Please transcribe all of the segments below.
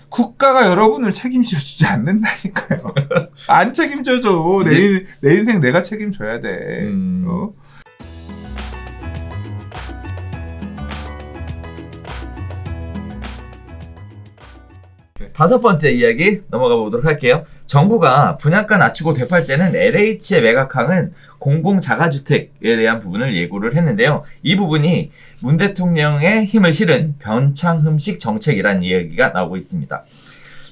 국가가 여러분을 책임져 주지 않는다니까요. 안 책임져줘. 내 인생 내가 책임져야 돼. 다섯 번째 이야기 넘어가 보도록 할게요. 정부가 분양가 낮추고 되팔 때는 LH의 매각항은 공공자가주택에 대한 부분을 예고를 했는데요. 이 부분이 문 대통령의 힘을 실은 변창흠식 정책이라는 이야기가 나오고 있습니다.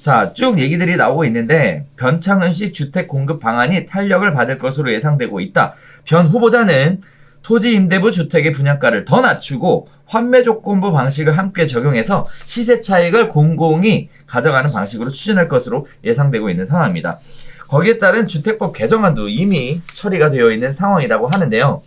자, 쭉 얘기들이 나오고 있는데 변창흠식 주택 공급 방안이 탄력을 받을 것으로 예상되고 있다. 변 후보자는 토지 임대부 주택의 분양가를 더 낮추고 환매 조건부 방식을 함께 적용해서 시세 차익을 공공이 가져가는 방식으로 추진할 것으로 예상되고 있는 상황입니다. 거기에 따른 주택법 개정안도 이미 처리가 되어 있는 상황이라고 하는데요.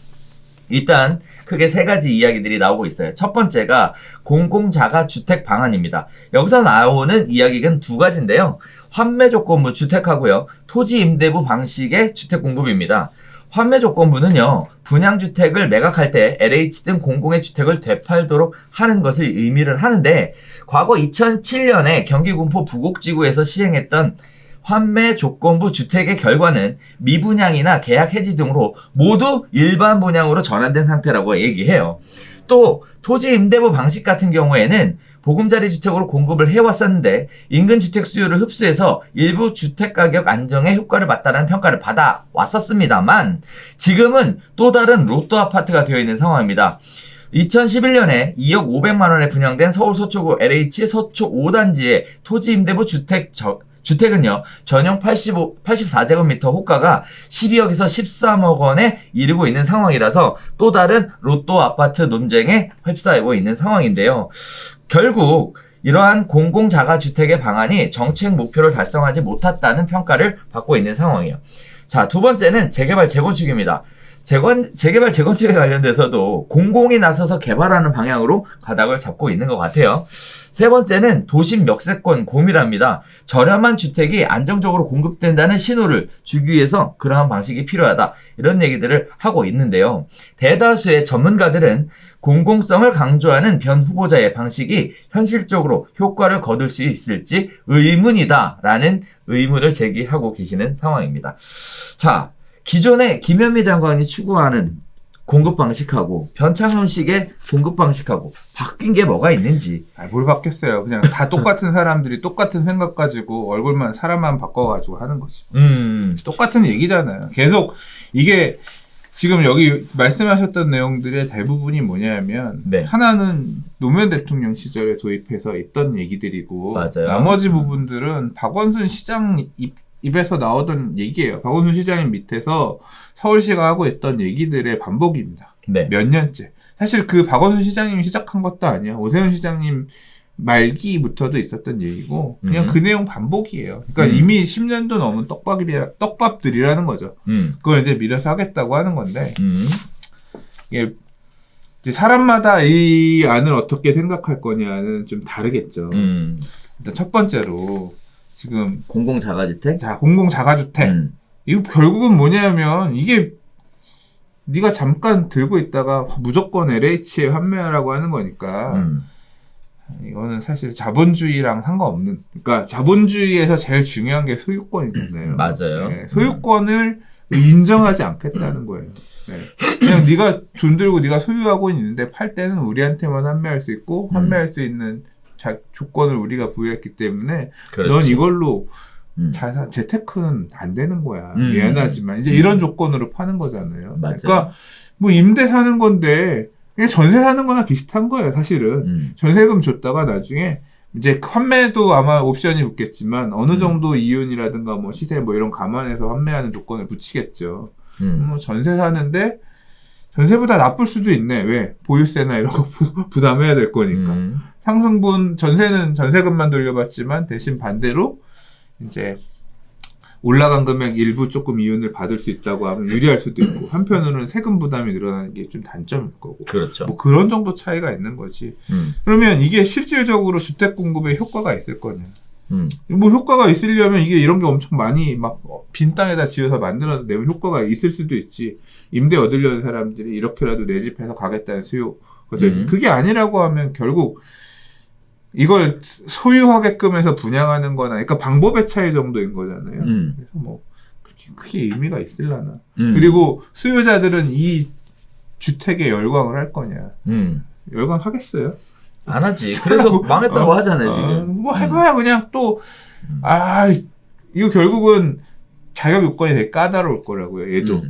일단 크게 세 가지 이야기들이 나오고 있어요. 첫 번째가 공공자가주택 방안입니다. 여기서 나오는 이야기는 두 가지인데요. 환매 조건부 주택하고요. 토지 임대부 방식의 주택 공급입니다. 환매 조건부는요, 분양주택을 매각할 때 LH 등 공공의 주택을 되팔도록 하는 것을 의미를 하는데, 과거 2007년에 경기 군포 부곡지구에서 시행했던 환매 조건부 주택의 결과는 미분양이나 계약 해지 등으로 모두 일반 분양으로 전환된 상태라고 얘기해요. 또 토지 임대부 방식 같은 경우에는 보금자리 주택으로 공급을 해왔었는데 인근 주택 수요를 흡수해서 일부 주택 가격 안정에 효과를 봤다는 평가를 받아왔었습니다만 지금은 또 다른 로또 아파트가 되어 있는 상황입니다. 2011년에 2억 500만 원에 분양된 서울 서초구 LH 서초 5단지의 토지 임대부 주택은요, 전용 84제곱미터 호가가 12억에서 13억 원에 이르고 있는 상황이라서 또 다른 로또 아파트 논쟁에 휩싸이고 있는 상황인데요. 결국 이러한 공공자가주택의 방안이 정책 목표를 달성하지 못했다는 평가를 받고 있는 상황이에요. 자, 두 번째는 재개발 재건축입니다. 재개발 재건축에 관련돼서도 공공이 나서서 개발하는 방향으로 가닥을 잡고 있는 것 같아요. 세 번째는 도심 역세권 고밀합니다. 저렴한 주택이 안정적으로 공급된다는 신호를 주기 위해서 그러한 방식이 필요하다. 이런 얘기들을 하고 있는데요. 대다수의 전문가들은 공공성을 강조하는 변 후보자의 방식이 현실적으로 효과를 거둘 수 있을지 의문이다라는 의문을 제기하고 계시는 상황입니다. 자, 기존에 김현미 장관이 추구하는 공급 방식하고 변창흠식의 공급 방식하고 바뀐 게 뭐가 있는지. 뭘 바뀌었어요. 그냥 다 똑같은 사람들이 똑같은 생각 가지고 얼굴만 사람만 바꿔가지고 하는 거지. 똑같은 얘기잖아요. 계속 이게 지금 여기 말씀하셨던 내용들의 대부분이 뭐냐면 네. 하나는 노무현 대통령 시절에 도입해서 있던 얘기들이고 맞아요. 나머지 부분들은 박원순 시장 입에서 나오던 얘기예요. 박원순 시장님 밑에서 서울시가 하고 있던 얘기들의 반복입니다. 네. 몇 년째. 사실 그 박원순 시장님이 시작한 것도 아니야. 오세훈 시장님 말기부터도 있었던 얘기고 그냥 그 내용 반복이에요. 그러니까 이미 10년도 넘은 떡밥들이라는 거죠. 그걸 이제 밀어서 하겠다고 하는 건데 이게 사람마다 이 안을 어떻게 생각할 거냐는 좀 다르겠죠. 일단 첫 번째로 지금 공공자가주택? 자, 공공자가주택. 이거 결국은 뭐냐면 이게 네가 잠깐 들고 있다가 무조건 LH에 환매하라고 하는 거니까 이거는 사실 자본주의랑 상관없는, 그러니까 자본주의에서 제일 중요한 게 소유권이잖아요. 맞아요. 네, 소유권을 인정하지 않겠다는 거예요. 네. 그냥 네가 돈 들고 네가 소유하고 있는데 팔 때는 우리한테만 환매할 수 있고 환매할 수 있는 조건을 우리가 부여했기 때문에 그렇지. 넌 이걸로 재테크는 안 되는 거야. 미안하지만 이제 이런 조건으로 파는 거잖아요. 맞아요. 그러니까 뭐 임대 사는 건데 그냥 전세 사는 거나 비슷한 거예요. 사실은 전세금 줬다가 나중에 이제 환매도 아마 옵션이 붙겠지만 어느 정도 이윤이라든가 뭐 시세 뭐 이런 감안해서 환매하는 조건을 붙이겠죠. 뭐 전세 사는데 전세보다 나쁠 수도 있네. 왜? 보유세나 이런 거 부담해야 될 거니까. 상승분 전세는 전세금만 돌려받지만 대신 반대로 이제 올라간 금액 일부 조금 이윤을 받을 수 있다고 하면 유리할 수도 있고 한편으로는 세금 부담이 늘어나는 게 좀 단점일 거고. 그렇죠. 뭐 그런 정도 차이가 있는 거지. 그러면 이게 실질적으로 주택 공급에 효과가 있을 거냐? 뭐 효과가 있으려면 이게 이런 게 엄청 많이 막 빈 땅에다 지어서 만들어 내면 효과가 있을 수도 있지. 임대 얻으려는 사람들이 이렇게라도 내 집에서 가겠다는 수요가 되지. 그게 아니라고 하면 결국 이걸 소유하게끔 해서 분양하는 거나, 그러니까 방법의 차이 정도인 거잖아요. 그래서 뭐, 그렇게 크게 의미가 있을라나. 그리고 수요자들은 이 주택에 열광을 할 거냐. 열광하겠어요? 안 하지. 그래서 망했다고 하잖아요, 지금. 뭐 해봐야 그냥 또, 이거 결국은 자격 요건이 되게 까다로울 거라고요, 얘도.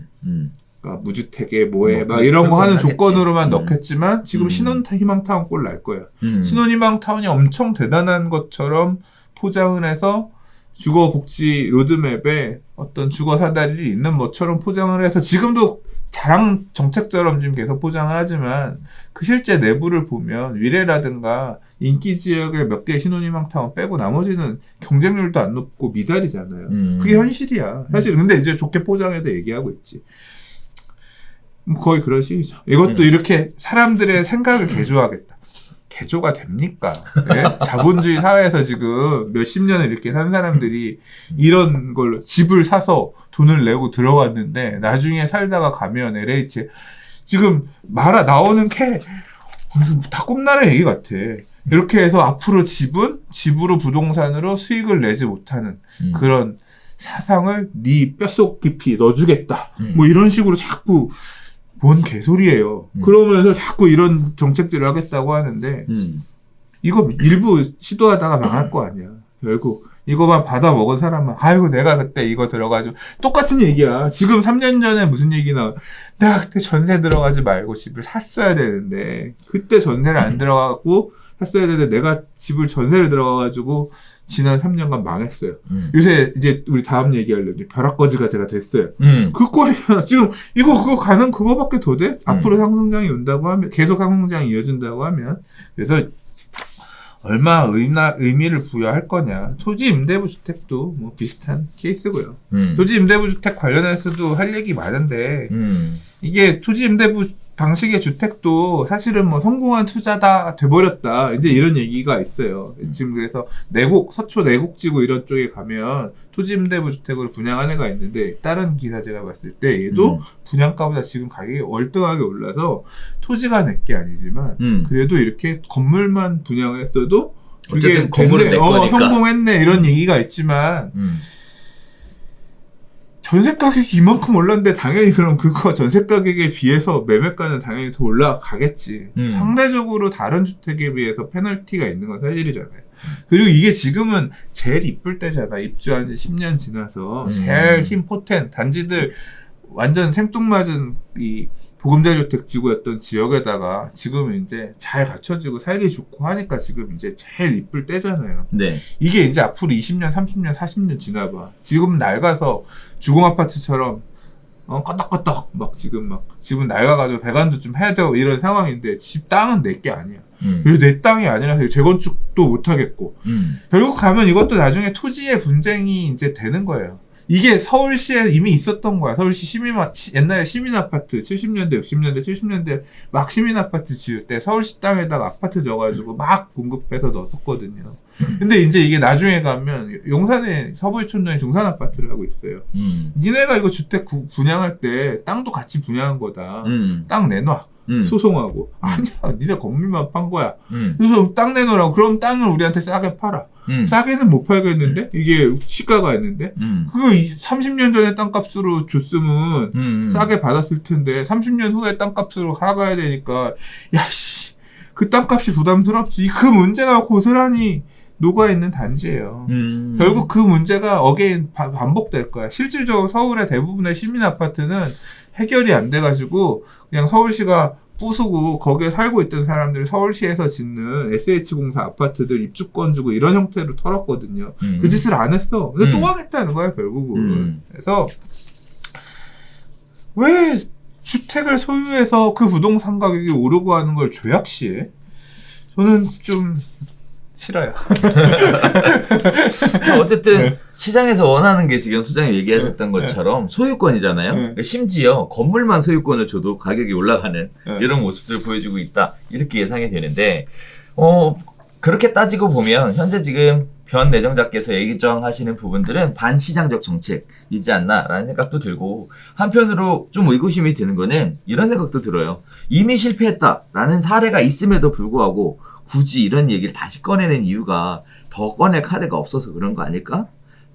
그러니까 무주택에 뭐해, 막 이런 거 하는 조건으로만 넣겠지만, 지금 신혼희망타운 꼴 날 거예요. 신혼희망타운이 엄청 대단한 것처럼 포장을 해서 주거복지 로드맵에 어떤 주거 사다리를 있는 것처럼 포장을 해서 지금도 자랑 정책처럼 지금 계속 포장을 하지만 그 실제 내부를 보면 위례라든가 인기 지역에 몇 개의 신혼희망타운 빼고 나머지는 경쟁률도 안 높고 미달이잖아요. 그게 현실이야. 사실 근데 이제 좋게 포장해서 얘기하고 있지. 거의 그런 식이죠. 이것도 이렇게 사람들의 생각을 개조하겠다. 개조가 됩니까? 네? 자본주의 사회에서 지금 몇십 년을 이렇게 산 사람들이 이런 걸로 집을 사서 돈을 내고 들어왔는데 나중에 살다가 가면 LH 지금 나오는 게 다 꿈나라 얘기 같아. 이렇게 해서 앞으로 집으로 부동산으로 수익을 내지 못하는 그런 사상을 네 뼛속 깊이 넣어주겠다. 뭐 이런 식으로 자꾸 뭔 개소리예요. 그러면서 자꾸 이런 정책들을 하겠다고 하는데 이거 일부 시도하다가 망할 거 아니야. 결국 이거만 받아 먹은 사람은 아이고 내가 그때 이거 들어가지고 똑같은 얘기야. 지금 3년 전에 무슨 얘기 나와. 내가 그때 전세 들어가지 말고 집을 샀어야 되는데 그때 전세를 안 들어가고 샀어야 되는데 내가 집을 전세를 들어가가지고 지난 3년간 망했어요. 요새 이제 우리 다음 얘기하려니 벼락거지가 제가 됐어요. 그 꼴이야. 지금 그거 가는 그거밖에 더 돼? 앞으로 상승장이 온다고 하면 계속 상승장이 이어진다고 하면 그래서 얼마 의미를 부여할 거냐. 토지 임대부 주택도 뭐 비슷한 케이스고요. 토지 임대부 주택 관련해서도 할 얘기 많은데 이게 토지 임대부 방식의 주택도 사실은 뭐 성공한 투자다 돼버렸다. 이제 이런 얘기가 있어요. 지금 그래서 서초 내곡지구 이런 쪽에 가면 토지 임대부 주택으로 분양한 애가 있는데 다른 기사 제가 봤을 때 얘도 분양가보다 지금 가격이 월등하게 올라서 토지가 내게 아니지만 그래도 이렇게 건물만 분양을 했어도 어쨌든 건물은 내 거니까. 성공했네 이런 얘기가 있지만 전세 가격이 이만큼 올랐는데 당연히 그럼 그거 전세 가격에 비해서 매매가는 당연히 더 올라가겠지. 상대적으로 다른 주택에 비해서 페널티가 있는 건 사실이잖아요. 그리고 이게 지금은 제일 이쁠 때잖아. 입주한 지 10년 지나서 제일 힘 포텐 단지들 완전 생뚱맞은 이 보금자리주택 지구였던 지역에다가 지금 이제 잘 갖춰지고 살기 좋고 하니까 지금 이제 제일 이쁠 때잖아요. 네. 이게 이제 앞으로 20년, 30년, 40년 지나봐. 지금 낡아서 주공아파트처럼 껐덕껐덕 지금 낡아가지고 배관도 좀 해야 되고 이런 상황인데 땅은 내 게 아니야. 그리고 내 땅이 아니라서 재건축도 못 하겠고 결국 가면 이것도 나중에 토지의 분쟁이 이제 되는 거예요. 이게 서울시에 이미 있었던 거야. 서울시 옛날에 시민아파트 70년대, 60년대, 70년대 막 시민아파트 지을 때 서울시 땅에다가 아파트 져가지고 막 공급해서 넣었었거든요. 근데 이제 이게 나중에 가면 용산에 서부촌동에 중산아파트를 하고 있어요. 니네가 이거 주택 분양할 때 땅도 같이 분양한 거다. 땅 내놔. 소송하고. 아니야, 니네 건물만 판 거야. 그래서 땅 내놓으라고. 그럼 땅을 우리한테 싸게 팔아. 싸게는 못 팔겠는데? 이게 시가가 있는데? 그거 30년 전에 땅값으로 줬으면 싸게 받았을 텐데 30년 후에 땅값으로 가가야 되니까 야씨 그 땅값이 부담스럽지. 그 문제가 고스란히 녹아있는 단지예요. 결국 그 문제가 반복될 거야. 실질적으로 서울의 대부분의 시민 아파트는 해결이 안 돼가지고 그냥 서울시가 부수고 거기에 살고 있던 사람들이 서울시에서 짓는 SH공사 아파트들 입주권 주고 이런 형태로 털었거든요. 그 짓을 안 했어. 근데 또 하겠다는 거야 결국은. 그래서 왜 주택을 소유해서 그 부동산 가격이 오르고 하는 걸 죄악시해? 저는 좀 싫어요. 어쨌든 시장에서 원하는 게 지금 수장이 얘기하셨던 것처럼 소유권이잖아요. 그러니까 심지어 건물만 소유권을 줘도 가격이 올라가는 이런 모습들을 보여주고 있다. 이렇게 예상이 되는데 그렇게 따지고 보면 현재 지금 변 내정자께서 얘기정하시는 부분들은 반시장적 정책이지 않나라는 생각도 들고 한편으로 좀 의구심이 드는 거는 이런 생각도 들어요. 이미 실패했다라는 사례가 있음에도 불구하고 굳이 이런 얘기를 다시 꺼내는 이유가 더 꺼낼 카드가 없어서 그런 거 아닐까?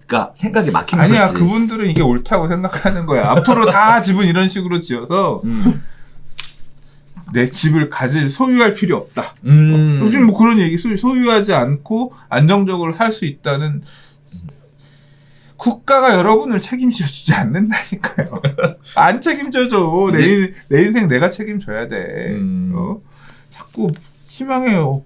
그러니까 생각이 막힌 거지. 아니야, 그분들은 이게 옳다고 생각하는 거야. 앞으로 다 집은 이런 식으로 지어서 내 집을 소유할 필요 없다. 요즘 뭐 그런 얘기, 소유하지 않고 안정적으로 살 수 있다는. 국가가 여러분을 책임져 주지 않는다니까요. 안 책임져줘. 내 인생 내가 책임져야 돼. 자꾸 희망해요.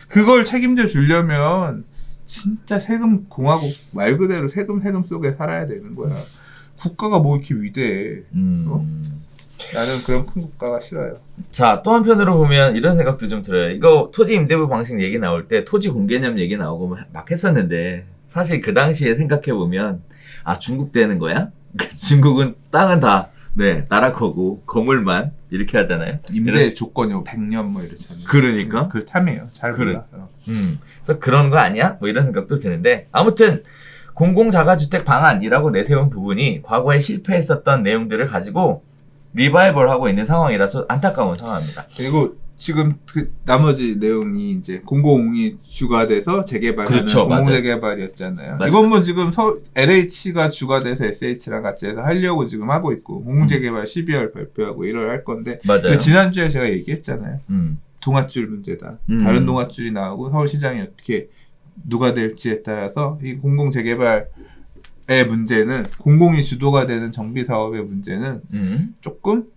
그걸 책임져 주려면 진짜 세금 공화국 말 그대로 세금 속에 살아야 되는 거야. 국가가 뭐 이렇게 위대해. 나는 그런 큰 국가가 싫어요. 자, 또 한편으로 보면 이런 생각도 좀 들어요. 이거 토지 임대부 방식 얘기 나올 때 토지 공개념 얘기 나오고 막 했었는데 사실 그 당시에 생각해보면 중국 되는 거야? 중국은 땅은 다 나라 거고 건물만 이렇게 하잖아요. 임대 조건이 100년 뭐 이렇잖아요. 그러니까 그걸 탐해요. 잘 몰라. 그래서 그런 거 아니야? 뭐 이런 생각도 드는데 아무튼 공공자가주택 방안이라고 내세운 부분이 과거에 실패했었던 내용들을 가지고 리바이벌하고 있는 상황이라서 안타까운 상황입니다. 그리고 지금 그 나머지 내용이 이제 공공이 주가 돼서 재개발하는 그렇죠, 공공재개발이었잖아요. 맞아요. 이건 뭐 지금 LH가 주가 돼서 SH랑 같이 해서 하려고 지금 하고 있고 공공재개발 12월 발표하고 1월 할 건데 맞아요. 지난주에 제가 얘기했잖아요. 동아줄 문제다. 다른 동아줄이 나오고 서울시장이 어떻게 누가 될지에 따라서 이 공공재개발의 문제는 공공이 주도가 되는 정비사업의 문제는 조금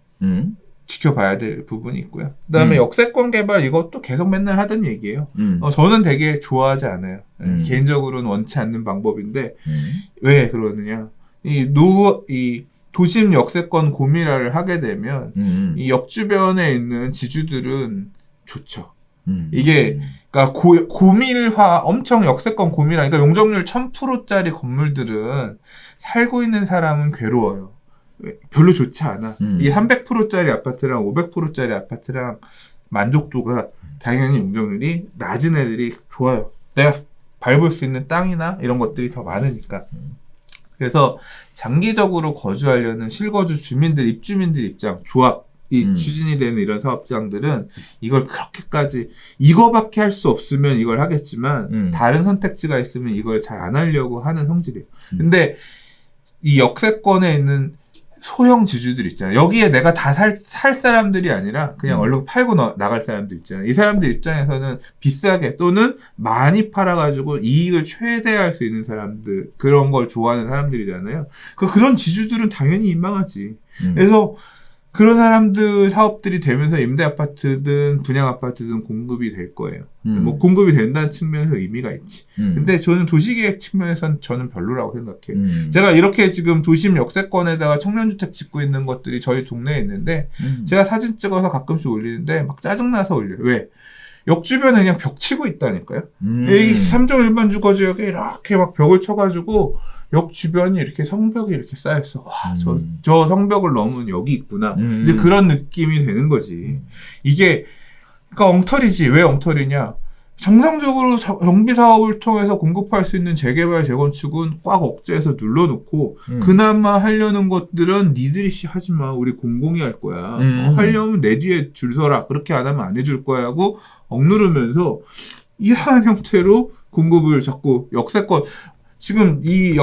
지켜봐야 될 부분이 있고요. 그 다음에 역세권 개발 이것도 계속 맨날 하던 얘기예요. 저는 되게 좋아하지 않아요. 개인적으로는 원치 않는 방법인데 왜 그러느냐. 이 도심 역세권 고밀화를 하게 되면 이 역 주변에 있는 지주들은 좋죠. 이게 그러니까 고밀화 엄청 역세권 고밀화 그러니까 용적률 1000%짜리 건물들은 살고 있는 사람은 괴로워요. 별로 좋지 않아. 이 300%짜리 아파트랑 500%짜리 아파트랑 만족도가 당연히 용적률이 낮은 애들이 좋아요. 내가 밟을 수 있는 땅이나 이런 것들이 더 많으니까. 그래서 장기적으로 거주하려는 실거주 주민들, 입주민들 입장, 조합, 추진이 되는 이런 사업장들은 이걸 그렇게까지 이거밖에 할 수 없으면 이걸 하겠지만 다른 선택지가 있으면 이걸 잘 안 하려고 하는 성질이에요. 근데 이 역세권에 있는 소형 지주들 있잖아요. 여기에 내가 다 살 사람들이 아니라 그냥 얼른 팔고 나갈 사람들 있잖아요. 이 사람들 입장에서는 비싸게 또는 많이 팔아가지고 이익을 최대화할 수 있는 사람들, 그런 걸 좋아하는 사람들이잖아요. 그런 지주들은 당연히 민망하지. 그래서 그런 사람들 사업들이 되면서 임대 아파트든 분양 아파트든 공급이 될 거예요. 뭐 공급이 된다는 측면에서 의미가 있지. 근데 저는 도시계획 측면에서는 저는 별로라고 생각해요. 제가 이렇게 지금 도심 역세권에다가 청년주택 짓고 있는 것들이 저희 동네에 있는데 제가 사진 찍어서 가끔씩 올리는데 막 짜증나서 올려요. 왜? 역 주변에 그냥 벽 치고 있다니까요. 이 3종 일반 주거지역에 이렇게 막 벽을 쳐가지고 역 주변이 이렇게 성벽이 이렇게 쌓였어. 와, 저 성벽을 넘은 역이 있구나. 이제 그런 느낌이 되는 거지. 이게, 그러니까 엉터리지. 왜 엉터리냐? 정상적으로 정비 사업을 통해서 공급할 수 있는 재개발, 재건축은 꽉 억제해서 눌러놓고, 그나마 하려는 것들은 니들이 하지 마. 우리 공공이 할 거야. 하려면 내 뒤에 줄 서라. 그렇게 안 하면 안 해줄 거야 하고 억누르면서 이상한 형태로 공급을 자꾸 역세권, 지금 이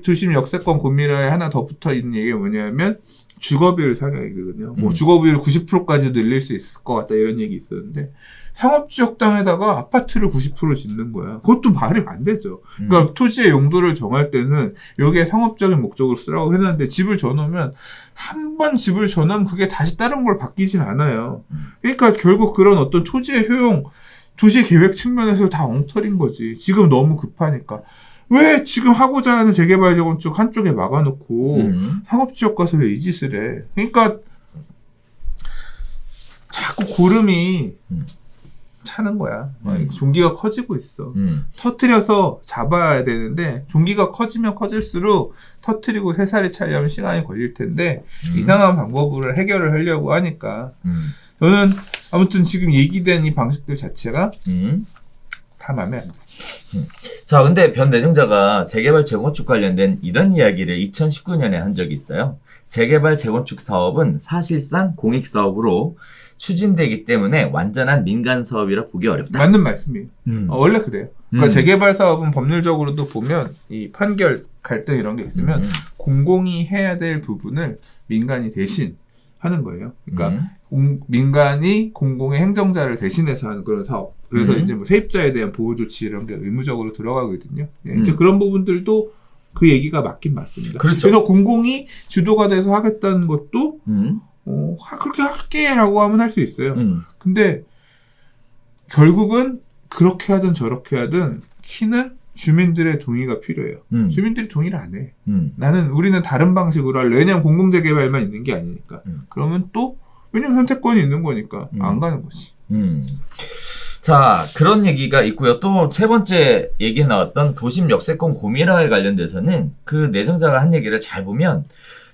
도심 역세권 고밀화에 하나 더 붙어 있는 얘기가 뭐냐면 주거비율 상향이거든요. 뭐 주거비율 90%까지 늘릴 수 있을 것 같다 이런 얘기 있었는데 상업지역 땅에다가 아파트를 90% 짓는 거야. 그것도 말이 안 되죠. 그러니까 토지의 용도를 정할 때는 여기에 상업적인 목적으로 쓰라고 해놨는데 집을 져놓으면 한 번 집을 져놓으면 그게 다시 다른 걸 바뀌진 않아요. 그러니까 결국 그런 어떤 토지의 효용, 도시 계획 측면에서 다 엉터리인 거지. 지금 너무 급하니까. 왜 지금 하고자 하는 재개발 재건축 한쪽에 막아놓고 상업지역 가서 왜 이 짓을 해? 그러니까 자꾸 고름이 차는 거야. 종기가 커지고 있어. 터트려서 잡아야 되는데 종기가 커지면 커질수록 터트리고 새살이 차려면 시간이 걸릴 텐데 이상한 방법으로 해결을 하려고 하니까 저는 아무튼 지금 얘기된 이 방식들 자체가 다 마음에 안 들어. 자, 근데 변 내정자가 재개발 재건축 관련된 이런 이야기를 2019년에 한 적이 있어요. 재개발 재건축 사업은 사실상 공익 사업으로 추진되기 때문에 완전한 민간 사업이라 보기 어렵다. 맞는 말씀이에요. 원래 그래요. 그러니까 재개발 사업은 법률적으로도 보면 이 판결 갈등 이런 게 있으면 공공이 해야 될 부분을 민간이 대신 하는 거예요. 그러니까 민간이 공공의 행정자를 대신해서 하는 그런 사업. 그래서 이제 뭐 세입자에 대한 보호 조치 이런 게 의무적으로 들어가거든요. 예, 이제 그런 부분들도 그 얘기가 맞긴 맞습니다. 그렇죠. 그래서 공공이 주도가 돼서 하겠다는 것도 그렇게 할게라고 하면 할 수 있어요. 근데 결국은 그렇게 하든 저렇게 하든 키는 주민들의 동의가 필요해요. 주민들이 동의를 안 해. 우리는 다른 방식으로 할래. 왜냐면 공공재개발만 있는 게 아니니까. 그러면 또 왜냐면 선택권이 있는 거니까 안 가는 거지. 자, 그런 얘기가 있고요. 또 세 번째 얘기에 나왔던 도심 역세권 고밀화에 관련돼서는 그 내정자가 한 얘기를 잘 보면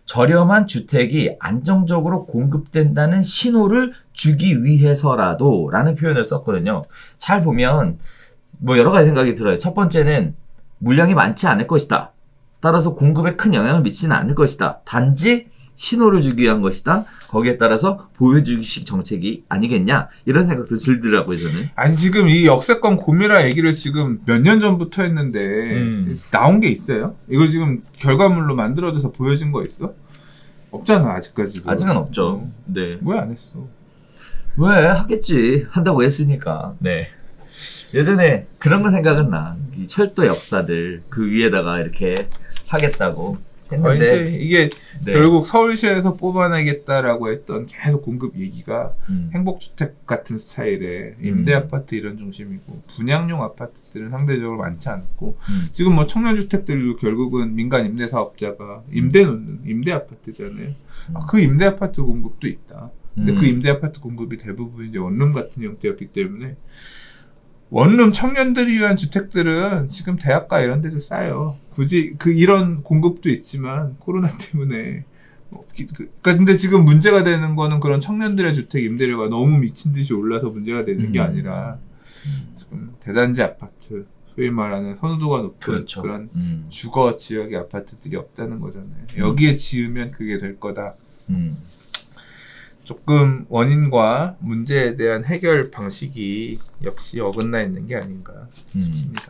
저렴한 주택이 안정적으로 공급된다는 신호를 주기 위해서라도 라는 표현을 썼거든요. 잘 보면 뭐 여러 가지 생각이 들어요. 첫 번째는 물량이 많지 않을 것이다. 따라서 공급에 큰 영향을 미치지는 않을 것이다. 단지 신호를 주기 위한 것이다. 거기에 따라서 보여주기식 정책이 아니겠냐 이런 생각도 들더라고요. 저는. 아니 지금 이 역세권 고밀화 얘기를 지금 몇 년 전부터 했는데 나온 게 있어요? 이거 지금 결과물로 만들어져서 보여진 거 있어? 없잖아 아직까지. 아직은 없죠. 네. 왜 안 했어? 왜 하겠지. 한다고 했으니까. 네. 예전에 그런 거 생각은 나. 이 철도 역사들 그 위에다가 이렇게 하겠다고 했는데 이제 이게 네. 결국 서울시에서 뽑아내겠다라고 했던 계속 공급 얘기가 행복주택 같은 스타일의 임대아파트 이런 중심이고 분양용 아파트들은 상대적으로 많지 않고 지금 뭐 청년주택들도 결국은 민간 임대사업자가 임대놓는 임대아파트잖아요. 그 임대아파트 공급도 있다. 근데 그 임대아파트 공급이 대부분 이제 원룸 같은 형태였기 때문에 원룸 청년들을 위한 주택들은 지금 대학가 이런 데도 싸요. 굳이 이런 공급도 있지만 코로나 때문에 근데 지금 문제가 되는 거는 그런 청년들의 주택 임대료가 너무 미친 듯이 올라서 문제가 되는 게 아니라 지금 대단지 아파트 소위 말하는 선호도가 높은 그렇죠. 그런 주거 지역의 아파트들이 없다는 거잖아요. 여기에 지으면 그게 될 거다. 조금 원인과 문제에 대한 해결 방식이 역시 어긋나 있는 게 아닌가 싶습니다.